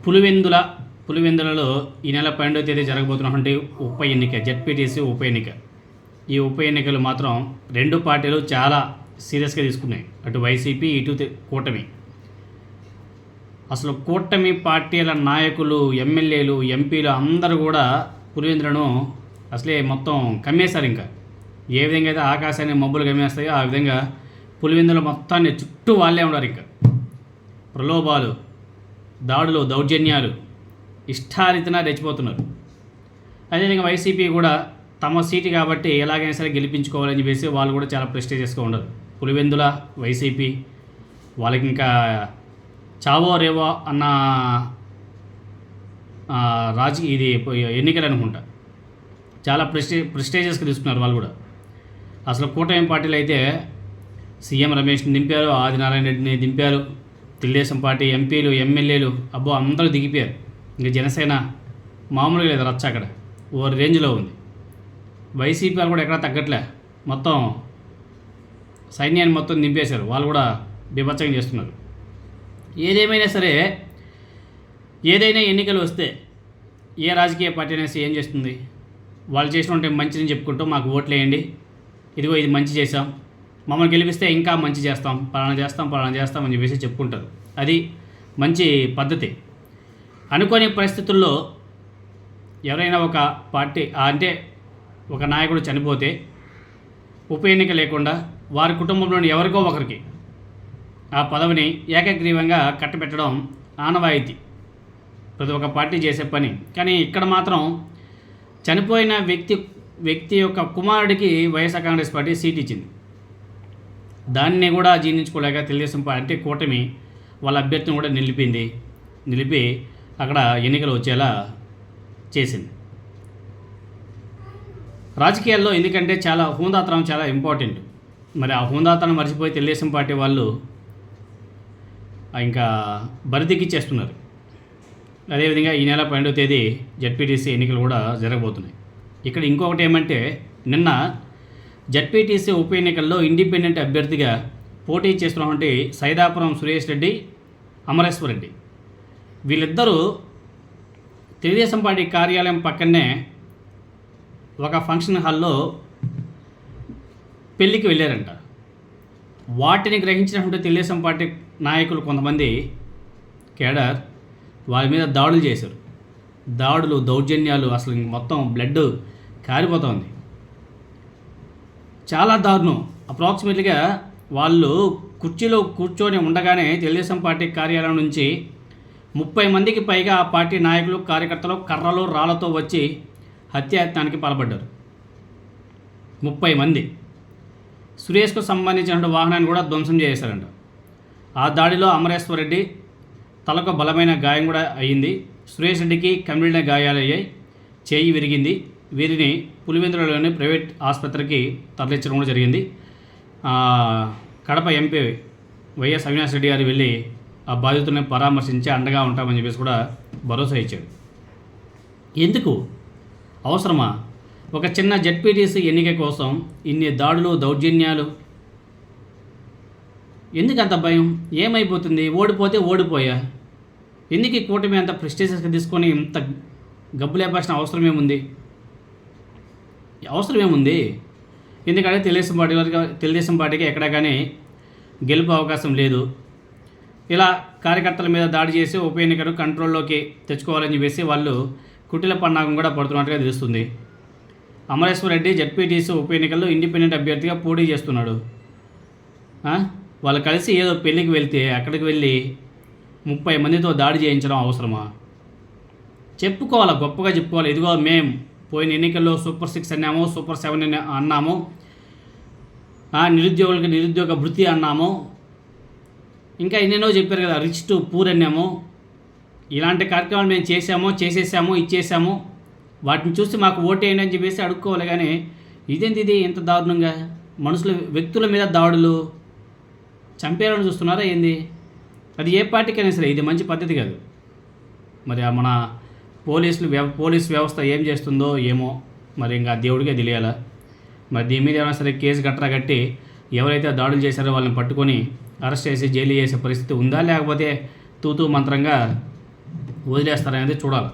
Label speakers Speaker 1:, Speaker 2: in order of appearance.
Speaker 1: పులివెందుల పులివెందులలో ఈ నెల 12వ తేదీ జరగబోతున్నటువంటి ఉప ఎన్నిక జెడ్పీటీసీ ఉప ఎన్నిక. ఈ ఉప ఎన్నికలు మాత్రం రెండు పార్టీలు చాలా సీరియస్గా తీసుకున్నాయి. అటు వైసీపీ ఇటు కూటమి. అసలు కూటమి పార్టీల నాయకులు, ఎమ్మెల్యేలు, ఎంపీలు అందరూ కూడా పులివెందులను అసలే మొత్తం కమ్మేశారు. ఇంకా ఏ విధంగా అయితే ఆకాశాన్ని మబ్బులు కమ్మేస్తాయో ఆ విధంగా పులివెందుల మొత్తాన్ని చుట్టూ వాళ్ళే ఉన్నారు. ఇంకా ప్రలోభాలు, దాడులు, దౌర్జన్యాలు ఇష్టారీతిన రెచ్చిపోతున్నారు. అదేవిధంగా వైసీపీ కూడా తమ సీటు కాబట్టి ఎలాగైనా సరే గెలిపించుకోవాలని చెప్పేసి వాళ్ళు కూడా చాలా ప్రెస్టీజియస్గా ఉండరు. పులివెందుల వైసీపీ వాళ్ళకి ఇంకా చావో రేవో అన్న ఇది ఎన్నికలు అనుకుంటా. చాలా ప్రెస్టీజియస్గా తీసుకున్నారు వాళ్ళు కూడా. అసలు కూటమి పార్టీలు అయితే సీఎం రమేష్ని దింపారు, ఆదినారాయణ రెడ్డిని దింపారు, తెలుగుదేశం పార్టీ ఎంపీలు, ఎమ్మెల్యేలు అబ్బో అందరూ దిగిపోయారు. ఇంకా జనసేన మామూలుగా లేదు, రచ్చ అక్కడ ఓ రేంజ్లో ఉంది. వైసీపీ వాళ్ళు కూడా ఎక్కడా తగ్గట్లే, మొత్తం సైన్యాన్ని మొత్తం దింపేశారు. వాళ్ళు కూడా బీభత్సంగా చేస్తున్నారు. ఏదేమైనా సరే, ఏదైనా ఎన్నికలు వస్తే ఏ రాజకీయ పార్టీ అనేసి ఏం చేస్తుంది, వాళ్ళు చేసినట్టు మంచిని చెప్పుకుంటూ మాకు ఓట్లు వేయండి, ఇదిగో ఇది మంచి చేసాం, మమ్మల్ని గెలిపిస్తే ఇంకా మంచి చేస్తాం, పలానా చేస్తాం అని చెప్పేసి చెప్పుకుంటారు. అది మంచి పద్ధతి. అనుకోని పరిస్థితుల్లో ఎవరైనా ఒక పార్టీ అంటే ఒక నాయకుడు చనిపోతే ఉప ఎన్నిక లేకుండా వారి కుటుంబంలోని ఎవరికో ఒకరికి ఆ పదవిని ఏకగ్రీవంగా కట్టబెట్టడం ఆనవాయితీ, ప్రతి ఒక్క పార్టీ చేసే పని. కానీ ఇక్కడ మాత్రం చనిపోయిన వ్యక్తి యొక్క కుమారుడికి వైఎస్ఆర్ కాంగ్రెస్ పార్టీ సీట్ ఇచ్చింది. దాన్ని కూడా జీర్ణించుకోలేక తెలుగుదేశం పార్టీ కూటమి వాళ్ళ అభ్యర్థిని కూడా నిలిపి అక్కడ ఎన్నికలు వచ్చేలా చేసింది. రాజకీయాల్లో ఎందుకంటే చాలా హోందాతనం చాలా ఇంపార్టెంట్. మరి ఆ హోందాతనం మర్చిపోయి తెలుగుదేశం పార్టీ వాళ్ళు ఇంకా బరిదిక్కిచ్చేస్తున్నారు. అదేవిధంగా ఈ నెల 12వ తేదీ జెడ్పీటీసీ ఎన్నికలు కూడా జరగబోతున్నాయి. ఇక్కడ ఇంకొకటి ఏమంటే, నిన్న జెడ్పీటీసీ ఉప ఎన్నికల్లో ఇండిపెండెంట్ అభ్యర్థిగా పోటీ చేస్తున్నటువంటి సైదాపురం సురేష్ రెడ్డి, అమరేశ్వర్ రెడ్డి వీళ్ళిద్దరూ తెలుగుదేశం పార్టీ కార్యాలయం పక్కనే ఒక ఫంక్షన్ హాల్లో పెళ్ళికి వెళ్ళారంట. వాటిని గ్రహించినటువంటి తెలుగుదేశం పార్టీ నాయకులు కొంతమంది కేడర్ వాళ్ళ మీద దాడులు చేశారు. దాడులు, దౌర్జన్యాలు, అసలు మొత్తం బ్లడ్ కారిపోతుంది. చాలా దారుణం. అప్రాక్సిమేట్లీగా వాళ్ళు కుర్చీలో కూర్చొని ఉండగానే తెలుగుదేశం పార్టీ కార్యాలయం నుంచి 30 మందికి పైగా ఆ పార్టీ నాయకులు, కార్యకర్తలు కర్రలు, రాళ్లతో వచ్చి హత్యాయత్నానికి పాల్పడ్డారు. 30 మంది. సురేష్కు సంబంధించిన వాహనాన్ని కూడా ధ్వంసం చేశారంట. ఆ దాడిలో అమరేశ్వర్ రెడ్డి తలకు బలమైన గాయం కూడా అయ్యింది. సురేష్ రెడ్డికి కమిలిన గాయాలయ్యాయి, చేయి విరిగింది. వీరిని పులివెందులలోని ప్రైవేట్ ఆసుపత్రికి తరలించడం కూడా జరిగింది. కడప ఎంపీ వైఎస్ అవినాష్ రెడ్డి గారు వెళ్ళి ఆ బాధితులను పరామర్శించి అండగా ఉంటామని చెప్పేసి కూడా భరోసా ఇచ్చాడు. ఎందుకు అవసరమా ఒక చిన్న జెడ్పీటీసీ ఎన్నిక కోసం ఇన్ని దాడులు, దౌర్జన్యాలు? ఎందుకు అంత భయం? ఏమైపోతుంది? ఓడిపోతే ఓడిపోయా. ఎందుకు ఈ కూటమి అంత ప్రెస్టీజియస్గా తీసుకొని ఇంత గబ్బు లేపాల్సిన అవసరం ఏముంది? ఎందుకంటే తెలుగుదేశం పార్టీకి ఎక్కడా కానీ గెలుపు అవకాశం లేదు. ఇలా కార్యకర్తల మీద దాడి చేసి ఉప ఎన్నికను కంట్రోల్లోకి తెచ్చుకోవాలని చెప్పేసి వాళ్ళు కుటిల పన్నాగం కూడా పడుతున్నట్టుగా తెలుస్తుంది. అమరేశ్వర్ రెడ్డి జెడ్పీటీసీ ఉప ఎన్నికల్లో ఇండిపెండెంట్ అభ్యర్థిగా పోటీ చేస్తున్నాడు. వాళ్ళు కలిసి ఏదో పెళ్ళికి వెళ్తే అక్కడికి వెళ్ళి 30 మందితో దాడి చేయించడం అవసరమా? చెప్పుకోవాలి, గొప్పగా చెప్పుకోవాలి. ఇదిగో మేము పోయిన ఎన్నికల్లో సూపర్ 6 అన్నాము, సూపర్ 7 అన్నాము, నిరుద్యోగులకి నిరుద్యోగ భృతి అన్నాము, ఇంకా ఎన్నెన్నో చెప్పారు కదా, రిచ్ టు పూర్ అన్నాము. ఇలాంటి కార్యక్రమాలు మేము చేసేసాము, ఇచ్చేసాము. వాటిని చూసి మాకు ఓటేయండి అని చెప్పేసి అడుక్కోవాలి. కానీ ఇది ఎంత దారుణంగా వ్యక్తుల మీద దాడులు, చంపేయాలని చూస్తున్నారా ఏంది? అది ఏ పార్టీకైనా సరే ఇది మంచి పద్ధతి కాదు. మరి మన పోలీస్ వ్యవస్థ ఏం చేస్తుందో ఏమో, మరి ఇంకా దేవుడికే తెలియాలా. మరి దీని మీద ఏమైనా సరే కేసు కట్టి ఎవరైతే దాడులు చేశారో వాళ్ళని పట్టుకొని అరెస్ట్ చేసి జైలు చేసే పరిస్థితి ఉందా, లేకపోతే తూతూ మంత్రంగా వదిలేస్తారనేది చూడాలి.